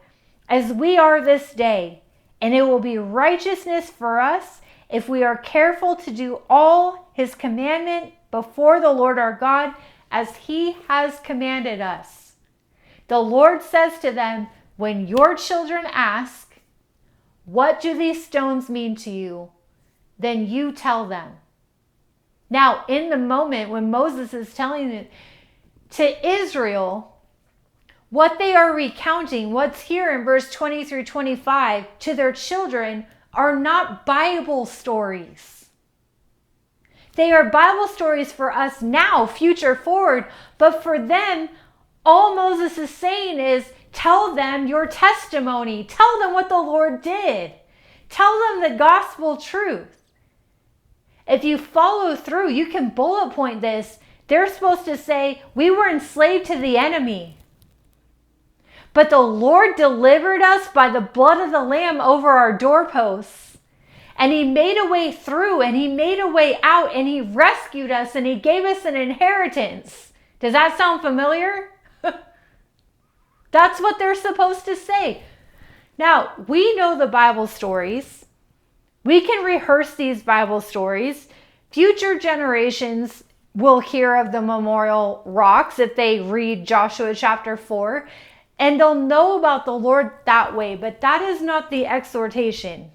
as we are this day. And it will be righteousness for us if we are careful to do all his commandment before the Lord our God, as he has commanded us. The Lord says to them, when your children ask, what do these stones mean to you? Then you tell them. Now, in the moment when Moses is telling it to Israel, what they are recounting, what's here in verse 20 through 25, to their children are not Bible stories. They are Bible stories for us now, future forward, but for them, all Moses is saying is, tell them your testimony. Tell them what the Lord did. Tell them the gospel truth. If you follow through, you can bullet point this. They're supposed to say, we were enslaved to the enemy, but the Lord delivered us by the blood of the Lamb over our doorposts. And he made a way through, and he made a way out, and he rescued us, and he gave us an inheritance. Does that sound familiar? That's what they're supposed to say. Now, we know the Bible stories. We can rehearse these Bible stories. Future generations will hear of the memorial rocks if they read Joshua chapter 4. And they'll know about the Lord that way, but that is not the exhortation.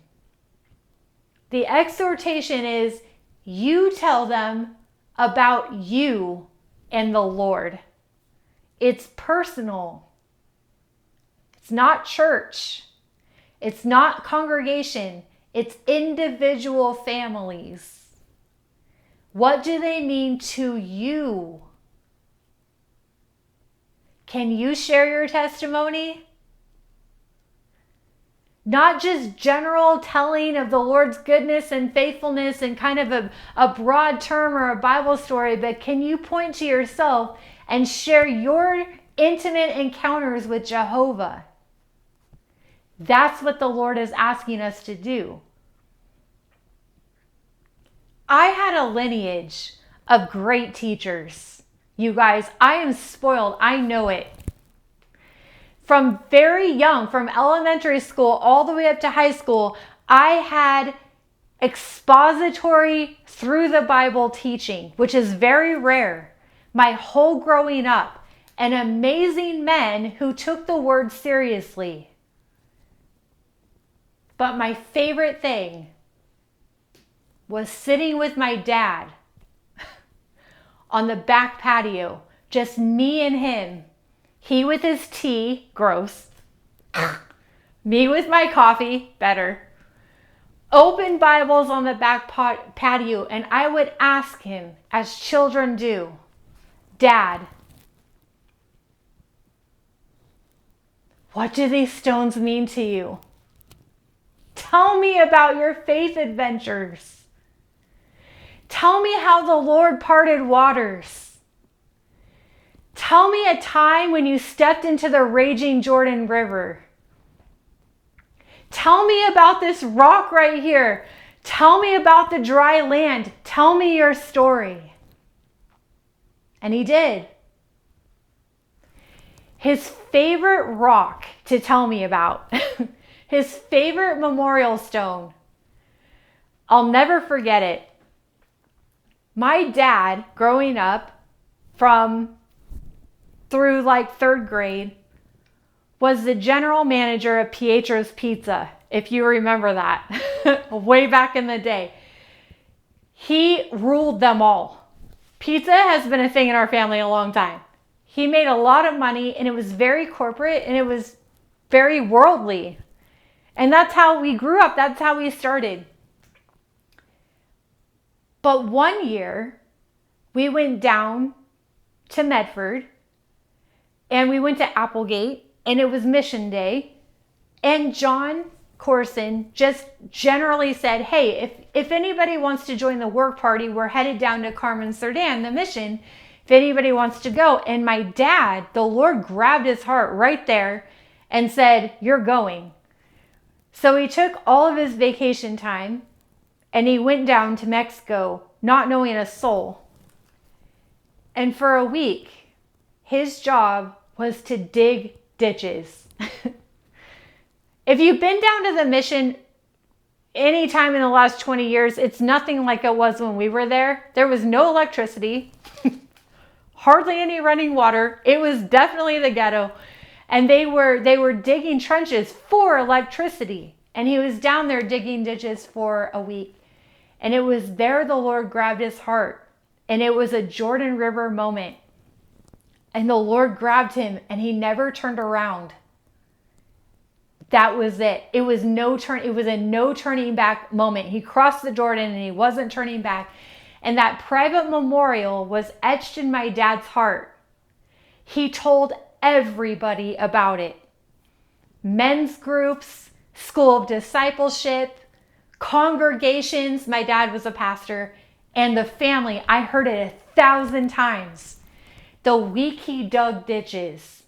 The exhortation is you tell them about you and the Lord. It's personal. It's not church. It's not congregation. It's individual families. What do they mean to you? Can you share your testimony? Not just general telling of the Lord's goodness and faithfulness and kind of a broad term or a Bible story, but can you point to yourself and share your intimate encounters with Jehovah? That's what the Lord is asking us to do. I had a lineage of great teachers. You guys, I am spoiled. I know it. From very young, from elementary school all the way up to high school, I had expository through the Bible teaching, which is very rare. My whole growing up, and amazing men who took the word seriously. But my favorite thing was sitting with my dad on the back patio, just me and him. He with his tea, gross. Me with my coffee, better. Open Bibles on the back patio, and I would ask him, as children do, Dad, what do these stones mean to you? Tell me about your faith adventures. Tell me how the Lord parted waters. Tell me a time when you stepped into the raging Jordan River. Tell me about this rock right here. Tell me about the dry land. Tell me your story. And he did. His favorite rock to tell me about, his favorite memorial stone, I'll never forget it. My dad, growing up through like third grade, was the general manager of Pietro's Pizza, if you remember that, way back in the day. He ruled them all. Pizza has been a thing in our family a long time. He made a lot of money, and it was very corporate, and it was very worldly. And that's how we grew up. That's how we started. But one year, we went down to Medford, and we went to Applegate, and it was Mission Day, and John Corson just generally said, hey, if anybody wants to join the work party, we're headed down to Carmen Cerdan, the mission, if anybody wants to go. And my dad, the Lord grabbed his heart right there and said, you're going. So he took all of his vacation time and he went down to Mexico, not knowing a soul. And for a week, his job was to dig ditches. If you've been down to the mission any time in the last 20 years, it's nothing like it was when we were there. There was no electricity, hardly any running water. It was definitely the ghetto. And they were digging trenches for electricity. And he was down there digging ditches for a week. And it was there the Lord grabbed his heart. And it was a Jordan River moment. And the Lord grabbed him and he never turned around. That was it. It was a no turning back moment. He crossed the Jordan and he wasn't turning back. And that private memorial was etched in my dad's heart. He told everybody about it. Men's groups, school of discipleship, congregations. My dad was a pastor. And the family, I heard it 1,000 times. The week he dug ditches,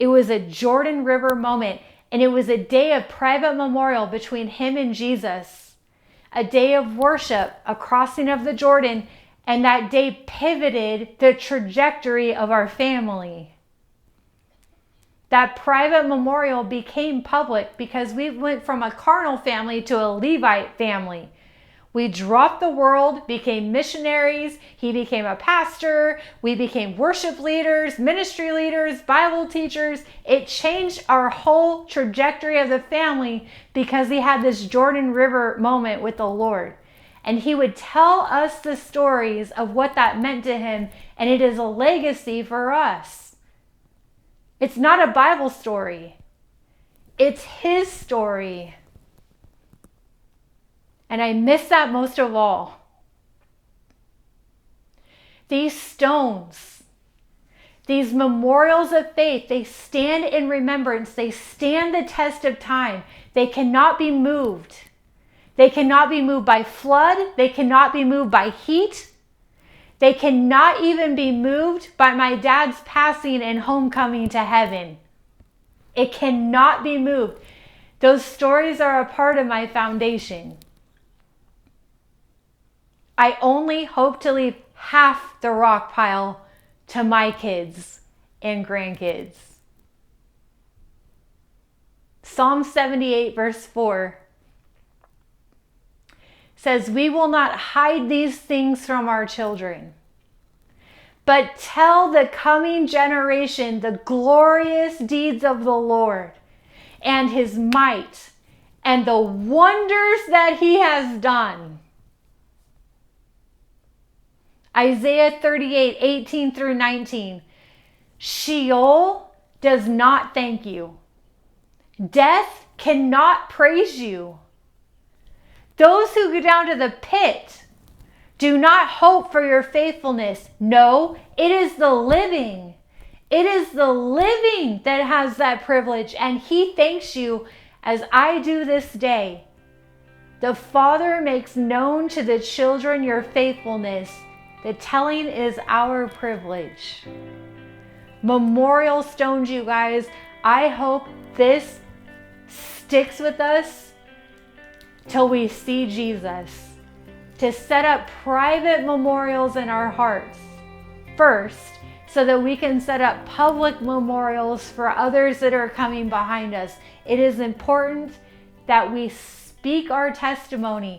it was a Jordan River moment. And it was a day of private memorial between him and Jesus, a day of worship, a crossing of the Jordan, and that day pivoted the trajectory of our family. That private memorial became public because we went from a carnal family to a Levite family. We dropped the world, became missionaries. He became a pastor. We became worship leaders, ministry leaders, Bible teachers. It changed our whole trajectory of the family because he had this Jordan River moment with the Lord. And he would tell us the stories of what that meant to him. And it is a legacy for us. It's not a Bible story. It's his story. And I miss that most of all. These stones, these memorials of faith, they stand in remembrance. They stand the test of time. They cannot be moved. They cannot be moved by flood. They cannot be moved by heat. They cannot even be moved by my dad's passing and homecoming to heaven. It cannot be moved. Those stories are a part of my foundation. I only hope to leave half the rock pile to my kids and grandkids. Psalm 78 verse 4 says, we will not hide these things from our children, but tell the coming generation the glorious deeds of the Lord and his might and the wonders that he has done. Isaiah 38, 18 through 19. Sheol does not thank you. Death cannot praise you. Those who go down to the pit do not hope for your faithfulness. No, it is the living. It is the living that has that privilege. And he thanks you as I do this day. The Father makes known to the children your faithfulness. The telling is our privilege. Memorial stones, you guys. I hope this sticks with us till we see Jesus. To set up private memorials in our hearts first, so that we can set up public memorials for others that are coming behind us. It is important that we speak our testimony.